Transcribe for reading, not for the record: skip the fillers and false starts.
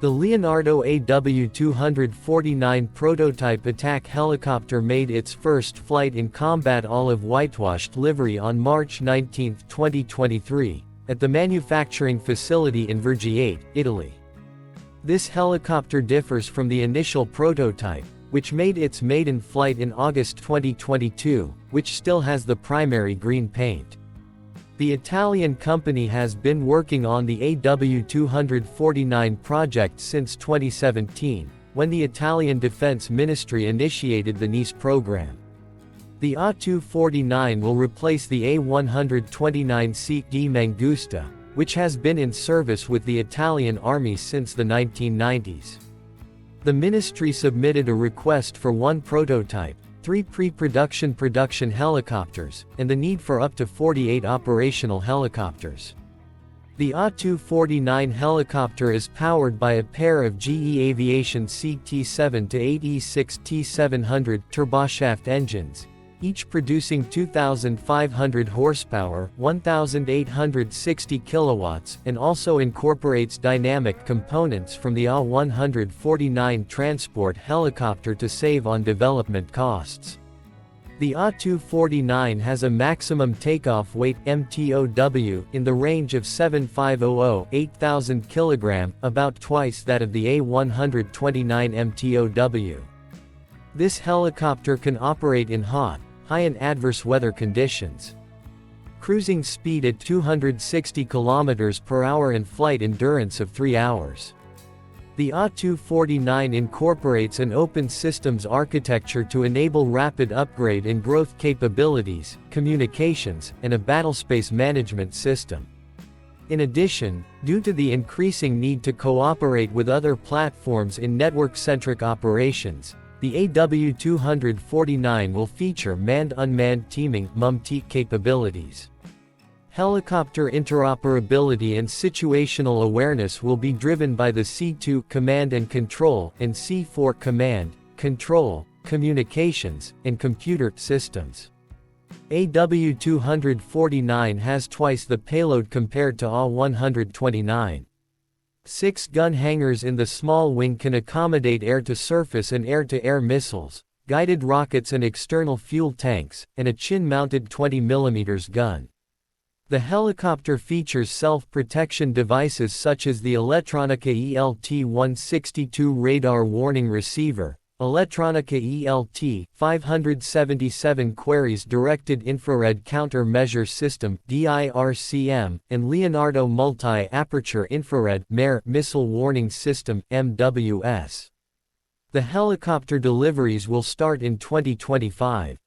The Leonardo AW249 prototype attack helicopter made its first flight in combat olive whitewashed livery on March 19, 2023, at the manufacturing facility in Vergiate, Italy. This helicopter differs from the initial prototype, which made its maiden flight in August 2022, which still has the primary green paint. The Italian company has been working on the AW249 project since 2017, when the Italian Defense Ministry initiated the Nice program. The AW249 will replace the A129C di Mangusta, which has been in service with the Italian Army since the 1990s. The ministry submitted a request for one prototype, 3 pre-production production helicopters, and the need for up to 48 operational helicopters. The AW249 helicopter is powered by a pair of GE Aviation CT7-8E6 T700 turboshaft engines, each producing 2,500 horsepower, 1,860 kilowatts, and also incorporates dynamic components from the AW149 transport helicopter to save on development costs. The AW249 has a maximum takeoff weight (MTOW) in the range of 7,500 (8,000 kg), about twice that of the A129 MTOW. This helicopter can operate in hot, high and adverse weather conditions. Cruising speed at 260 km per hour and flight endurance of 3 hours. The AW249 incorporates an open systems architecture to enable rapid upgrade and growth capabilities, communications, and a battlespace management system. In addition, due to the increasing need to cooperate with other platforms in network-centric operations, the AW249 will feature manned-unmanned teaming (MUMT) capabilities. Helicopter interoperability and situational awareness will be driven by the C2 Command and Control and C4 Command, Control, Communications, and Computer systems. AW249 has twice the payload compared to AW129. 6 gun hangars in the small wing can accommodate air-to-surface and air-to-air missiles, guided rockets and external fuel tanks, and a chin-mounted 20mm gun. The helicopter features self-protection devices such as the Elettronica ELT-162 radar warning receiver, Elettronica ELT-577 Queries Directed Infrared Countermeasure System (DIRCM), and Leonardo Multi-Aperture Infrared Missile Warning System (MWS). The helicopter deliveries will start in 2025.